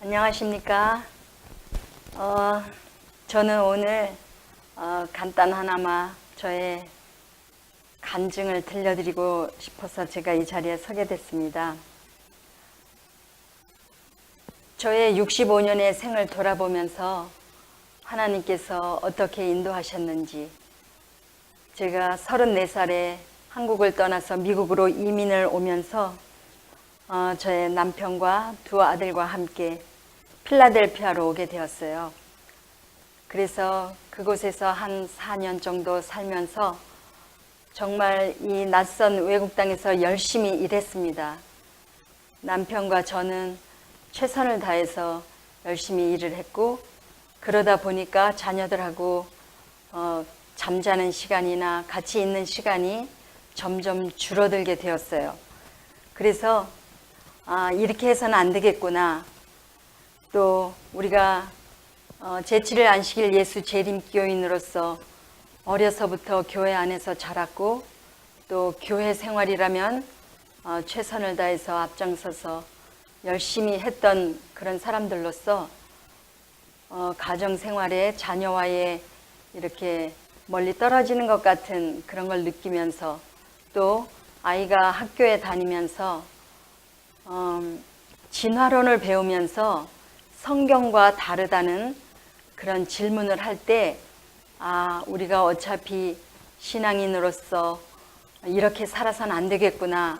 안녕하십니까. 저는 오늘 간단하나마 저의 간증을 들려드리고 싶어서 제가 이 자리에 서게 됐습니다. 저의 65년의 생을 돌아보면서 하나님께서 어떻게 인도하셨는지, 제가 34살에 한국을 떠나서 미국으로 이민을 오면서 저의 남편과 두 아들과 함께 필라델피아로 오게 되었어요. 그래서 그곳에서 한 4년 정도 살면서 정말 이 낯선 외국 땅에서 열심히 일했습니다. 남편과 저는 최선을 다해서 열심히 일을 했고, 그러다 보니까 자녀들하고 잠자는 시간이나 같이 있는 시간이 점점 줄어들게 되었어요. 그래서 이렇게 해서는 안 되겠구나. 또 우리가 제7일 안식일 예수 재림교인으로서 어려서부터 교회 안에서 자랐고, 또 교회 생활이라면 최선을 다해서 앞장서서 열심히 했던 그런 사람들로서 가정 생활에 자녀와의 이렇게 멀리 떨어지는 것 같은 그런 걸 느끼면서, 또 아이가 학교에 다니면서 진화론을 배우면서 성경과 다르다는 그런 질문을 할 때, 우리가 어차피 신앙인으로서 이렇게 살아서는 안 되겠구나.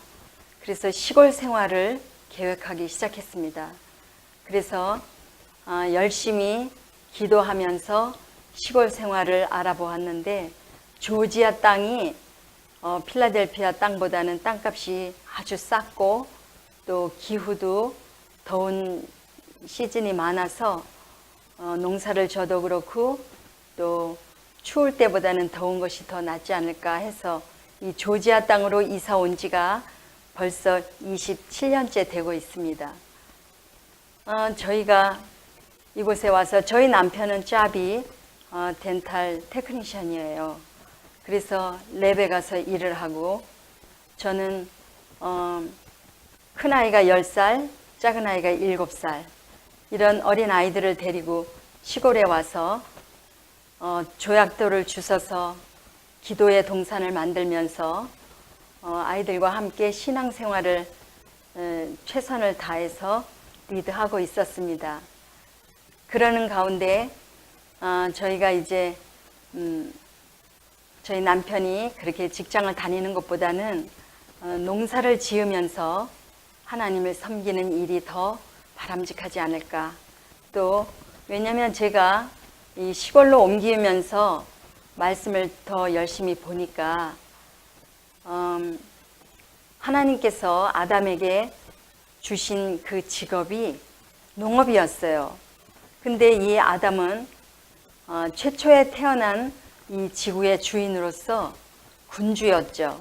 그래서 시골 생활을 계획하기 시작했습니다. 그래서 열심히 기도하면서 시골 생활을 알아보았는데, 조지아 땅이 필라델피아 땅보다는 땅값이 아주 쌌고, 또 기후도 더운 시즌이 많아서 농사를 져도 그렇고, 또 추울 때보다는 더운 것이 더 낫지 않을까 해서 이 조지아 땅으로 이사 온 지가 벌써 27년째 되고 있습니다. 저희가 이곳에 와서, 저희 남편은 짭이 덴탈 테크니션이에요. 그래서 랩에 가서 일을 하고, 저는 큰아이가 10살, 작은아이가 7살, 이런 어린 아이들을 데리고 시골에 와서 조약돌을 주워서 기도의 동산을 만들면서 아이들과 함께 신앙생활을 최선을 다해서 리드하고 있었습니다. 그러는 가운데 저희가 이제 저희 남편이 그렇게 직장을 다니는 것보다는 농사를 지으면서 하나님을 섬기는 일이 더 바람직하지 않을까. 또 왜냐하면 제가 이 시골로 옮기면서 말씀을 더 열심히 보니까 하나님께서 아담에게 주신 그 직업이 농업이었어요. 근데 이 아담은 최초에 태어난 이 지구의 주인으로서 군주였죠.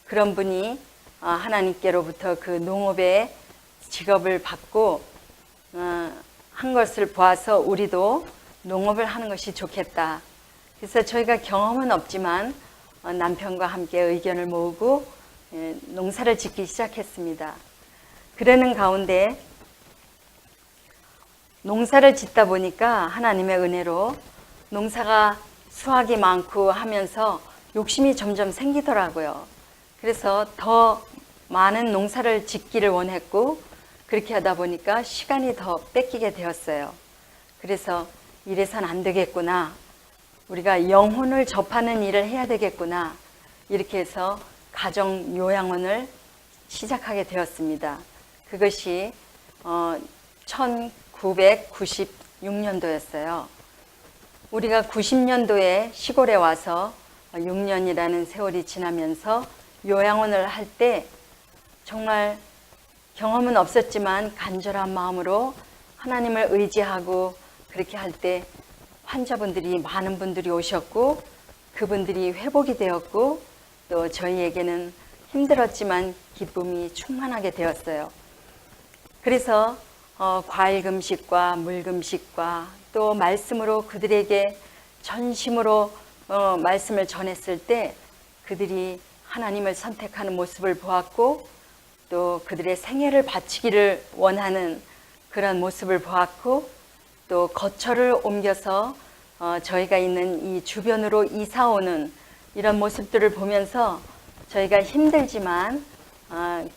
그런 분이 하나님께로부터 그 농업의 직업을 받고 한 것을 보아서 우리도 농업을 하는 것이 좋겠다. 그래서 저희가 경험은 없지만 남편과 함께 의견을 모으고 농사를 짓기 시작했습니다. 그러는 가운데 농사를 짓다 보니까 하나님의 은혜로 농사가 수확이 많고 하면서 욕심이 점점 생기더라고요. 그래서 더 많은 농사를 짓기를 원했고, 그렇게 하다 보니까 시간이 더 뺏기게 되었어요. 그래서 이래선 안 되겠구나. 우리가 영혼을 접하는 일을 해야 되겠구나. 이렇게 해서 가정 요양원을 시작하게 되었습니다. 그것이 1996년도였어요. 우리가 90년도에 시골에 와서 6년이라는 세월이 지나면서 요양원을 할 때 정말 경험은 없었지만 간절한 마음으로 하나님을 의지하고 그렇게 할 때 환자분들이, 많은 분들이 오셨고, 그분들이 회복이 되었고, 또 저희에게는 힘들었지만 기쁨이 충만하게 되었어요. 그래서 과일 금식과 물 금식과 또 말씀으로 그들에게 전심으로 말씀을 전했을 때 그들이 하나님을 선택하는 모습을 보았고, 또 그들의 생애를 바치기를 원하는 그런 모습을 보았고, 또 거처를 옮겨서 저희가 있는 이 주변으로 이사 오는 이런 모습들을 보면서 저희가 힘들지만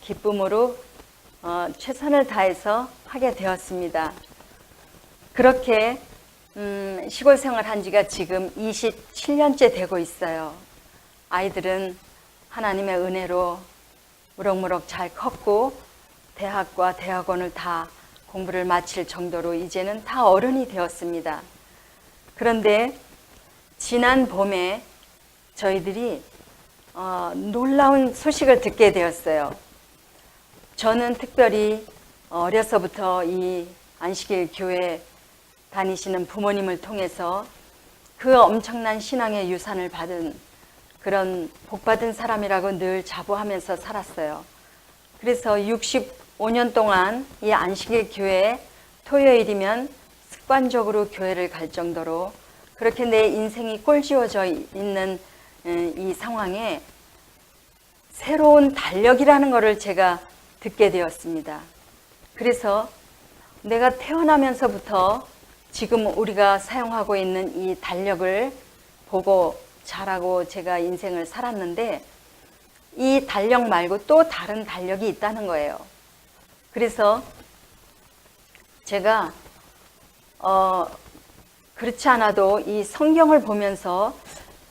기쁨으로 최선을 다해서 하게 되었습니다. 그렇게 시골 생활한 지가 지금 27년째 되고 있어요. 아이들은 하나님의 은혜로 무럭무럭 잘 컸고 대학과 대학원을 다 공부를 마칠 정도로 이제는 다 어른이 되었습니다. 그런데 지난 봄에 저희들이 놀라운 소식을 듣게 되었어요. 저는 특별히 어려서부터 이 안식일 교회 다니시는 부모님을 통해서 그 엄청난 신앙의 유산을 받은 그런 복받은 사람이라고 늘 자부하면서 살았어요. 그래서 65년 동안 이 안식일 교회에 토요일이면 습관적으로 교회를 갈 정도로 그렇게 내 인생이 꼴지어져 있는 이 상황에 새로운 달력이라는 것을 제가 듣게 되었습니다. 그래서 내가 태어나면서부터 지금 우리가 사용하고 있는 이 달력을 보고 자라고 제가 인생을 살았는데 이 달력 말고 또 다른 달력이 있다는 거예요. 그래서 제가 그렇지 않아도 이 성경을 보면서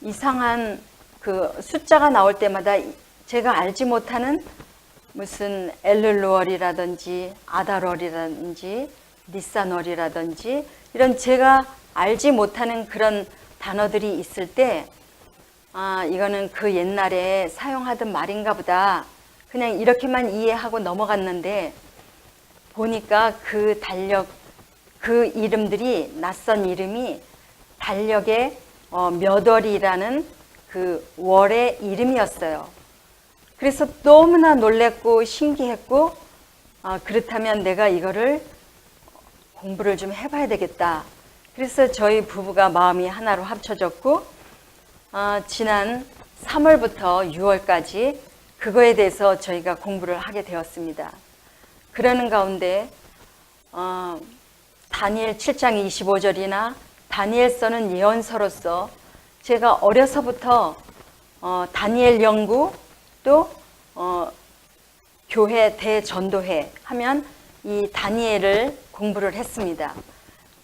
이상한 그 숫자가 나올 때마다 제가 알지 못하는 무슨 엘룰루월이라든지 아달월이라든지 니산월이라든지 이런 제가 알지 못하는 그런 단어들이 있을 때 이거는 그 옛날에 사용하던 말인가 보다 그냥 이렇게만 이해하고 넘어갔는데 보니까 그 달력 그 이름들이 낯선 이름이 달력의 몇 월이라는 그 월의 이름이었어요. 그래서 너무나 놀랬고 신기했고 그렇다면 내가 이거를 공부를 좀 해봐야 되겠다. 그래서 저희 부부가 마음이 하나로 합쳐졌고 지난 3월부터 6월까지 그거에 대해서 저희가 공부를 하게 되었습니다. 그러는 가운데 다니엘 7장 25절이나 다니엘서는 예언서로서 제가 어려서부터 다니엘 연구 또 교회 대전도회 하면 이 다니엘을 공부를 했습니다.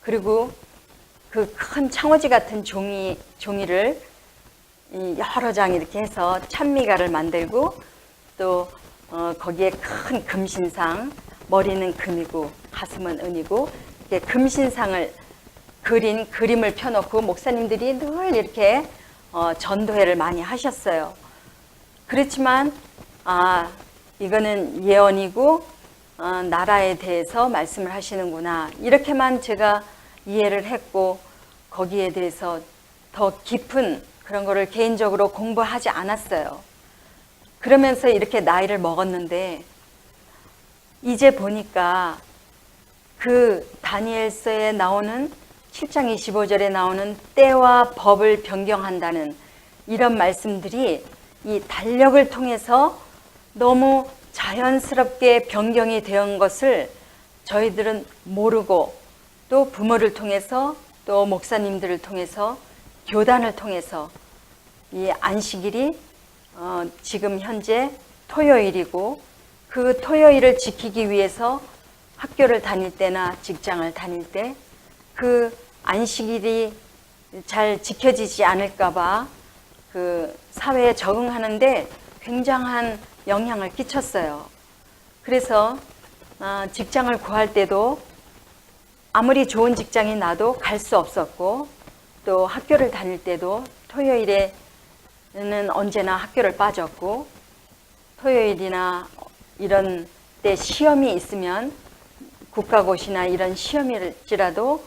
그리고 그 큰 창호지 같은 종이를 여러 장 이렇게 해서 찬미가를 만들고 또 거기에 큰 금신상, 머리는 금이고 가슴은 은이고 이렇게 금신상을 그린 그림을 펴놓고 목사님들이 늘 이렇게 전도회를 많이 하셨어요. 그렇지만 이거는 예언이고 나라에 대해서 말씀을 하시는구나 이렇게만 제가 이해를 했고 거기에 대해서 더 깊은 그런 거를 개인적으로 공부하지 않았어요. 그러면서 이렇게 나이를 먹었는데 이제 보니까 그 다니엘서에 나오는 7장 25절에 나오는 때와 법을 변경한다는 이런 말씀들이 이 달력을 통해서 너무 자연스럽게 변경이 된 것을 저희들은 모르고 또 부모를 통해서 또 목사님들을 통해서 교단을 통해서 이 안식일이 지금 현재 토요일이고 그 토요일을 지키기 위해서 학교를 다닐 때나 직장을 다닐 때 그 안식일이 잘 지켜지지 않을까 봐 그 사회에 적응하는데 굉장한 영향을 끼쳤어요. 그래서 직장을 구할 때도 아무리 좋은 직장이 나도 갈 수 없었고 또 학교를 다닐 때도 토요일에는 언제나 학교를 빠졌고 토요일이나 이런 때 시험이 있으면 국가고시나 이런 시험일지라도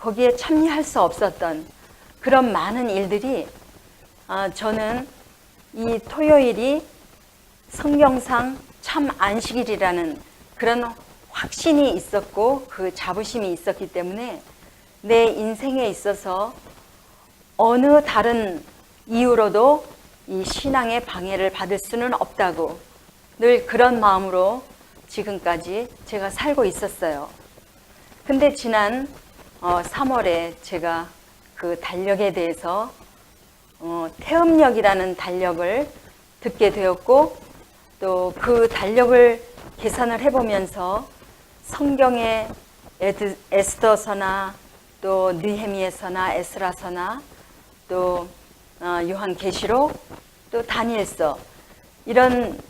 거기에 참여할 수 없었던 그런 많은 일들이 저는 이 토요일이 성경상 참 안식일이라는 그런 확신이 있었고 그 자부심이 있었기 때문에 내 인생에 있어서 어느 다른 이유로도 이 신앙의 방해를 받을 수는 없다고 늘 그런 마음으로 지금까지 제가 살고 있었어요. 근데 지난 3월에 제가 그 달력에 대해서 태음력이라는 달력을 듣게 되었고, 또 그 달력을 계산을 해보면서 성경의 에스더서나 또 느헤미야서나 에스라서나 또 요한계시록 또 다니엘서, 이런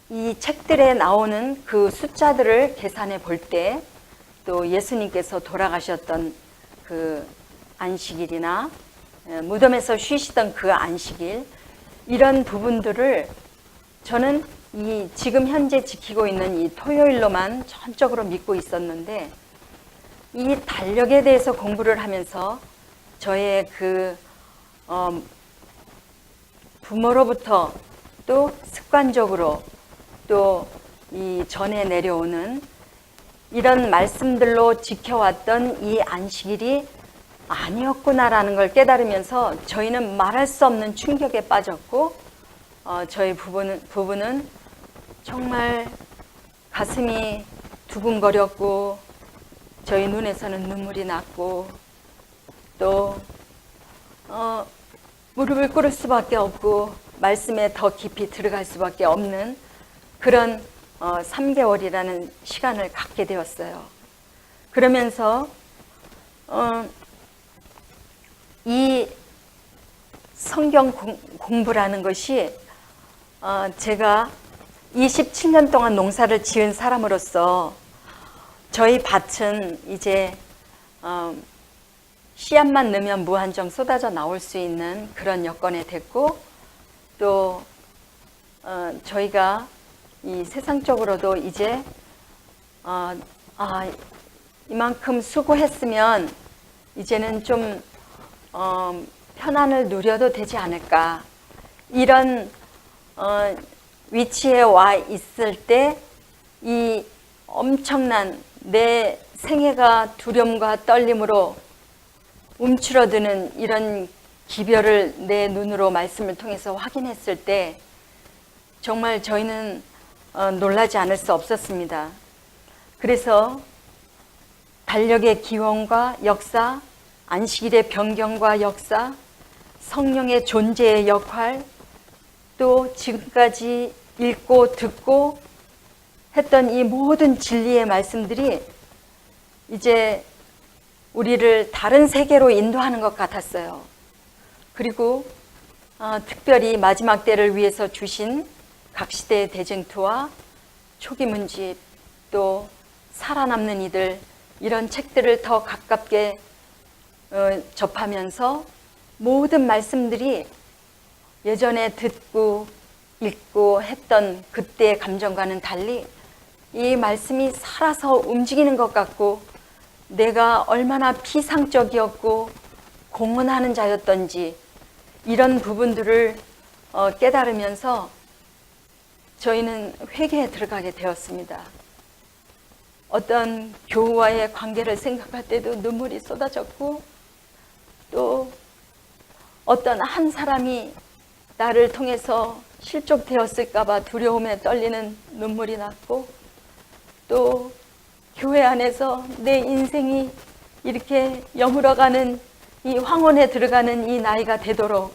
이 책들에 나오는 그 숫자들을 계산해 볼 때, 또 예수님께서 돌아가셨던 그 안식일이나 무덤에서 쉬시던 그 안식일, 이런 부분들을 저는 이 지금 현재 지키고 있는 이 토요일로만 전적으로 믿고 있었는데, 이 달력에 대해서 공부를 하면서 저의 그 부모로부터 또 습관적으로 또 이 전에 내려오는 이런 말씀들로 지켜왔던 이 안식일이 아니었구나라는 걸 깨달으면서 저희는 말할 수 없는 충격에 빠졌고, 저희 부부는 정말 가슴이 두근거렸고, 저희 눈에서는 눈물이 났고, 또 무릎을 꿇을 수밖에 없고 말씀에 더 깊이 들어갈 수밖에 없는 그런 3개월이라는 시간을 갖게 되었어요. 그러면서 이 성경 공부라는 것이 제가 27년 동안 농사를 지은 사람으로서 저희 밭은 이제 씨앗만 넣으면 무한정 쏟아져 나올 수 있는 그런 여건에 됐고, 또 저희가 이 세상적으로도 이제 이만큼 수고했으면 이제는 좀 편안을 누려도 되지 않을까, 이런 위치에 와 있을 때 이 엄청난 내 생애가 두려움과 떨림으로 움츠러드는 이런 기별을 내 눈으로 말씀을 통해서 확인했을 때 정말 저희는 놀라지 않을 수 없었습니다. 그래서 달력의 기원과 역사, 안식일의 변경과 역사, 성령의 존재의 역할, 또 지금까지 읽고 듣고 했던 이 모든 진리의 말씀들이 이제 우리를 다른 세계로 인도하는 것 같았어요. 그리고 특별히 마지막 때를 위해서 주신 각 시대의 대쟁투와 초기문집, 또 살아남는 이들, 이런 책들을 더 가깝게 접하면서 모든 말씀들이 예전에 듣고 읽고 했던 그때의 감정과는 달리 이 말씀이 살아서 움직이는 것 같고, 내가 얼마나 피상적이었고 공헌하는 자였던지 이런 부분들을 깨달으면서 저희는 회개에 들어가게 되었습니다. 어떤 교우와의 관계를 생각할 때도 눈물이 쏟아졌고, 또 어떤 한 사람이 나를 통해서 실족되었을까봐 두려움에 떨리는 눈물이 났고, 또 교회 안에서 내 인생이 이렇게 여물어가는 이 황혼에 들어가는 이 나이가 되도록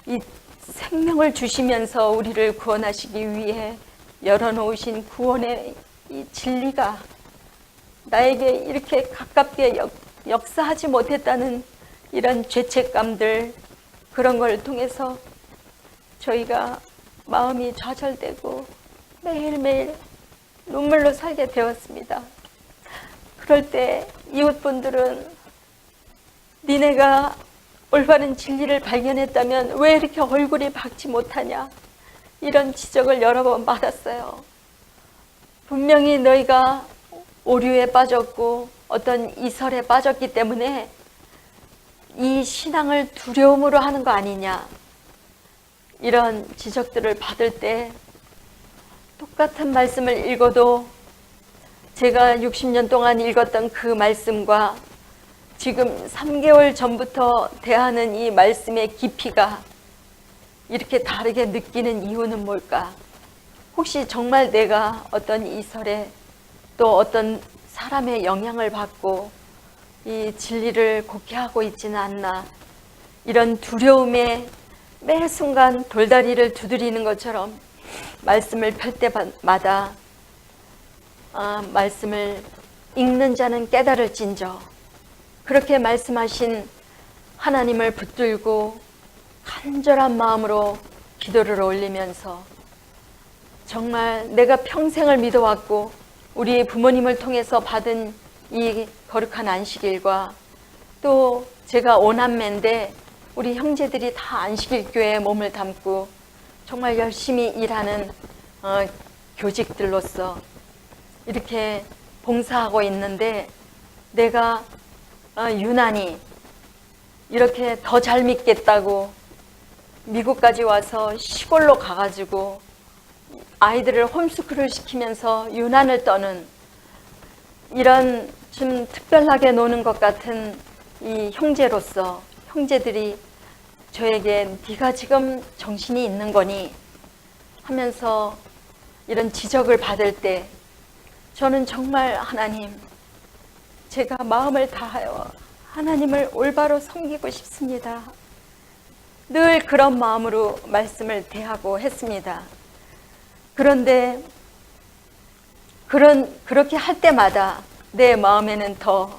이 생명을 주시면서 우리를 구원하시기 위해 열어놓으신 구원의 이 진리가 나에게 이렇게 가깝게 역사하지 못했다는 이런 죄책감들, 그런 걸 통해서 저희가 마음이 좌절되고 매일매일 눈물로 살게 되었습니다. 그럴 때 이웃분들은 니네가 올바른 진리를 발견했다면 왜 이렇게 얼굴이 밝지 못하냐, 이런 지적을 여러 번 받았어요. 분명히 너희가 오류에 빠졌고 어떤 이설에 빠졌기 때문에 이 신앙을 두려움으로 하는 거 아니냐, 이런 지적들을 받을 때 똑같은 말씀을 읽어도 제가 60년 동안 읽었던 그 말씀과 지금 3개월 전부터 대하는 이 말씀의 깊이가 이렇게 다르게 느끼는 이유는 뭘까? 혹시 정말 내가 어떤 이설에 또 어떤 사람의 영향을 받고 이 진리를 곡해하고 있지는 않나, 이런 두려움에 매 순간 돌다리를 두드리는 것처럼 말씀을 펼 때마다 말씀을 읽는 자는 깨달을진저, 그렇게 말씀하신 하나님을 붙들고 간절한 마음으로 기도를 올리면서 정말 내가 평생을 믿어왔고 우리 부모님을 통해서 받은 이 거룩한 안식일과 또 제가 오남매인데 우리 형제들이 다 안식일 교회에 몸을 담고 정말 열심히 일하는 교직들로서 이렇게 봉사하고 있는데, 내가 유난히 이렇게 더 잘 믿겠다고 미국까지 와서 시골로 가가지고 아이들을 홈스쿨을 시키면서 유난을 떠는, 이런 좀 특별하게 노는 것 같은 이 형제로서 형제들이 저에게 네가 지금 정신이 있는 거니 하면서 이런 지적을 받을 때 저는 정말 하나님, 제가 마음을 다하여 하나님을 올바로 섬기고 싶습니다. 늘 그런 마음으로 말씀을 대하고 했습니다. 그런데 그렇게 할 때마다 내 마음에는 더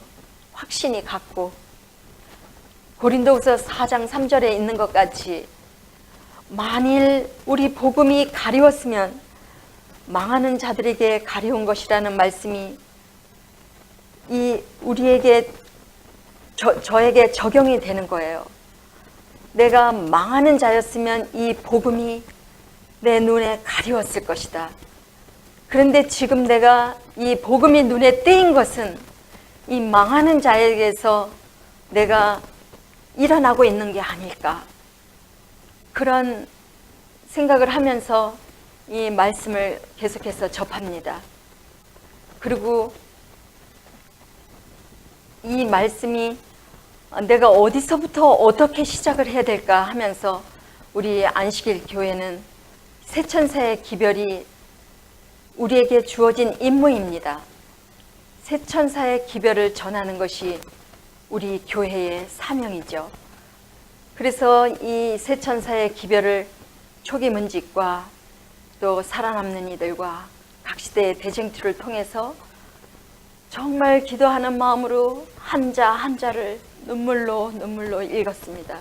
확신이 갔고, 고린도후서 4장 3절에 있는 것 같이 만일 우리 복음이 가리웠으면 망하는 자들에게 가려운 것이라는 말씀이 우리에게 저에게 적용이 되는 거예요. 내가 망하는 자였으면 이 복음이 내 눈에 가리웠을 것이다. 그런데 지금 내가 이 복음이 눈에 띄인 것은 이 망하는 자에게서 내가 일어나고 있는 게 아닐까, 그런 생각을 하면서 이 말씀을 계속해서 접합니다. 그리고 이 말씀이 내가 어디서부터 어떻게 시작을 해야 될까 하면서 우리 안식일 교회는 새천사의 기별이 우리에게 주어진 임무입니다. 새천사의 기별을 전하는 것이 우리 교회의 사명이죠. 그래서 이 새천사의 기별을 초기문직과 또 살아남는 이들과 각 시대의 대쟁투를 통해서 정말 기도하는 마음으로 한자 한자를 눈물로 읽었습니다.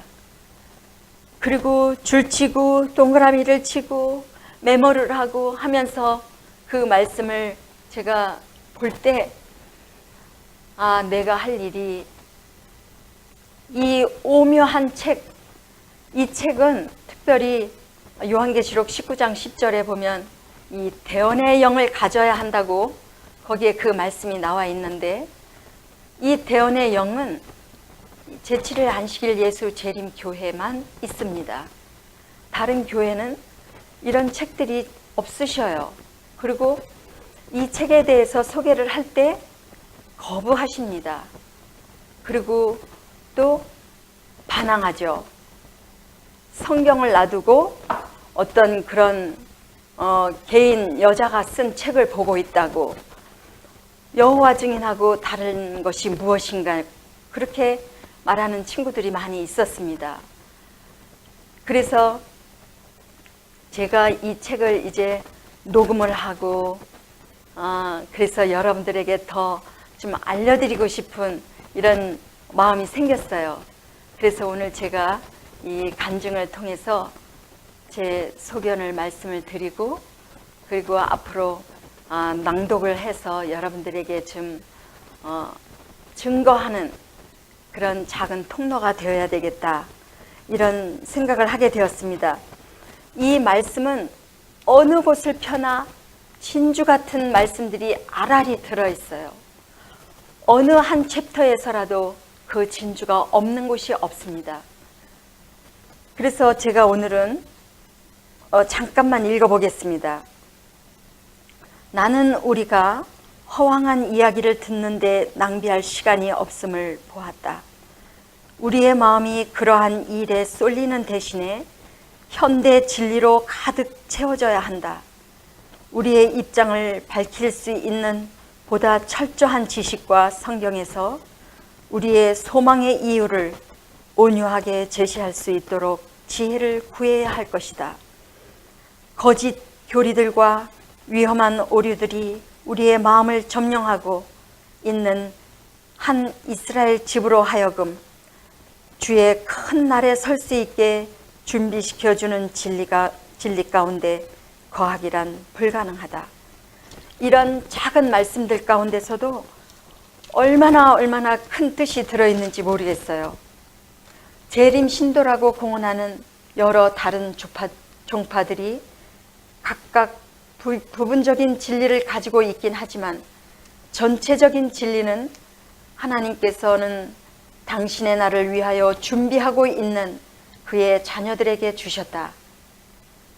그리고 줄치고 동그라미를 치고 메모를 하고 하면서 그 말씀을 제가 볼 때 내가 할 일이 이 오묘한 책, 이 책은 특별히 요한계시록 19장 10절에 보면 이 대언의 영을 가져야 한다고 거기에 그 말씀이 나와 있는데, 이 대언의 영은 제7일 안식일 예수 재림 교회만 있습니다. 다른 교회는 이런 책들이 없으셔요. 그리고 이 책에 대해서 소개를 할 때 거부하십니다. 그리고 또 반항하죠. 성경을 놔두고 어떤 그런 개인 여자가 쓴 책을 보고 있다고, 여호와 증인하고 다른 것이 무엇인가, 그렇게 말하는 친구들이 많이 있었습니다. 그래서 제가 이 책을 이제 녹음을 하고 그래서 여러분들에게 더 좀 알려드리고 싶은 이런 마음이 생겼어요. 그래서 오늘 제가 이 간증을 통해서 제 소견을 말씀을 드리고, 그리고 앞으로 낭독을 해서 여러분들에게 좀 증거하는 그런 작은 통로가 되어야 되겠다, 이런 생각을 하게 되었습니다. 이 말씀은 어느 곳을 펴나 진주 같은 말씀들이 알알이 들어있어요. 어느 한 챕터에서라도 그 진주가 없는 곳이 없습니다. 그래서 제가 오늘은 잠깐만 읽어보겠습니다. 나는 우리가 허황한 이야기를 듣는데 낭비할 시간이 없음을 보았다. 우리의 마음이 그러한 일에 쏠리는 대신에 현대 진리로 가득 채워져야 한다. 우리의 입장을 밝힐 수 있는 보다 철저한 지식과 성경에서 우리의 소망의 이유를 온유하게 제시할 수 있도록 지혜를 구해야 할 것이다. 거짓 교리들과 위험한 오류들이 우리의 마음을 점령하고 있는 한 이스라엘 집으로 하여금 주의 큰 날에 설 수 있게 준비시켜주는 진리 가운데 거하기란 불가능하다. 이런 작은 말씀들 가운데서도 얼마나 큰 뜻이 들어있는지 모르겠어요. 재림 신도라고 공언하는 여러 다른 종파들이 각각 부분적인 진리를 가지고 있긴 하지만 전체적인 진리는 하나님께서는 당신의 날을 위하여 준비하고 있는 그의 자녀들에게 주셨다.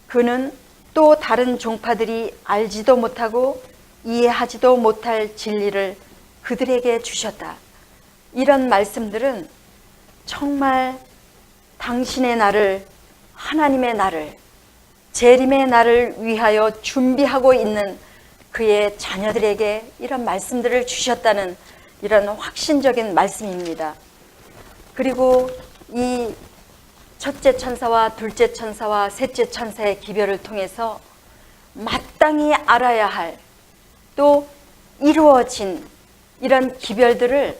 그는 또 다른 종파들이 알지도 못하고 이해하지도 못할 진리를 그들에게 주셨다. 이런 말씀들은 정말 당신의 날을, 하나님의 날을, 재림의 날을 위하여 준비하고 있는 그의 자녀들에게 이런 말씀들을 주셨다는 이런 확신적인 말씀입니다. 그리고 이 첫째 천사와 둘째 천사와 셋째 천사의 기별을 통해서 마땅히 알아야 할, 또 이루어진 이런 기별들을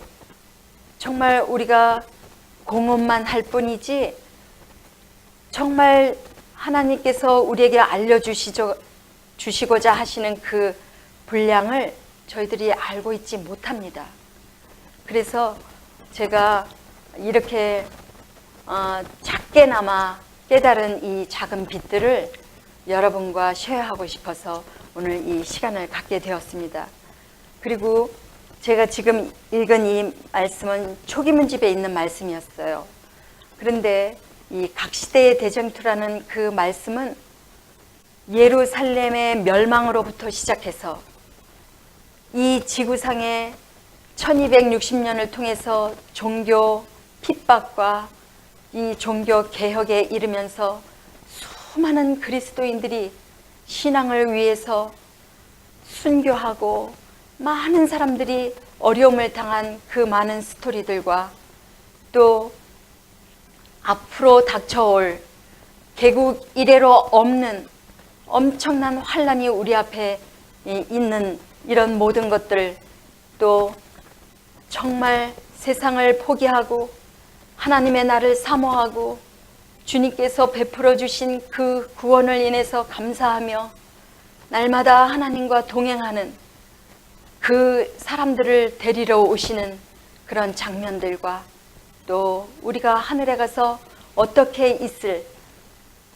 정말 우리가 공언만 할 뿐이지 정말 하나님께서 우리에게 알려주시고자 하시는 그 분량을 저희들이 알고 있지 못합니다. 그래서 제가 이렇게 작게나마 깨달은 이 작은 빛들을 여러분과 쉐어하고 싶어서 오늘 이 시간을 갖게 되었습니다. 그리고 제가 지금 읽은 이 말씀은 초기문집에 있는 말씀이었어요. 그런데 이 각시대의 대쟁투라는 그 말씀은 예루살렘의 멸망으로부터 시작해서 이 지구상에 1260년을 통해서 종교 핍박과 이 종교 개혁에 이르면서 수많은 그리스도인들이 신앙을 위해서 순교하고 많은 사람들이 어려움을 당한 그 많은 스토리들과 또 앞으로 닥쳐올 개국 이래로 없는 엄청난 환란이 우리 앞에 있는 이런 모든 것들, 또 정말 세상을 포기하고 하나님의 나를 사모하고 주님께서 베풀어 주신 그 구원을 인해서 감사하며 날마다 하나님과 동행하는 그 사람들을 데리러 오시는 그런 장면들과 또 우리가 하늘에 가서 어떻게 있을,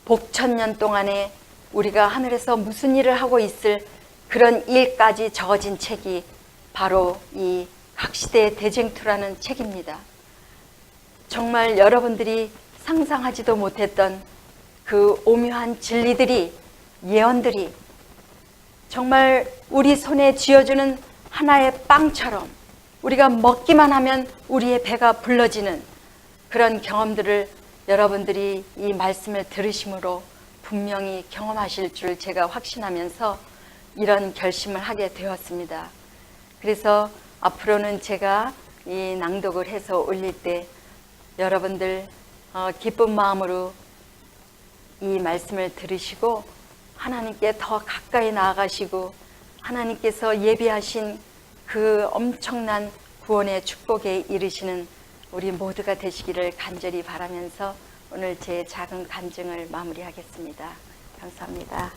복천년 동안에 우리가 하늘에서 무슨 일을 하고 있을 그런 일까지 적어진 책이 바로 이 각시대의 대쟁투라는 책입니다. 정말 여러분들이 상상하지도 못했던 그 오묘한 진리들이, 예언들이 정말 우리 손에 쥐어주는 하나의 빵처럼 우리가 먹기만 하면 우리의 배가 불러지는 그런 경험들을 여러분들이 이 말씀을 들으심으로 분명히 경험하실 줄 제가 확신하면서 이런 결심을 하게 되었습니다. 그래서 앞으로는 제가 이 낭독을 해서 올릴 때 여러분들 기쁜 마음으로 이 말씀을 들으시고 하나님께 더 가까이 나아가시고 하나님께서 예비하신 그 엄청난 구원의 축복에 이르시는 우리 모두가 되시기를 간절히 바라면서 오늘 제 작은 간증을 마무리하겠습니다. 감사합니다.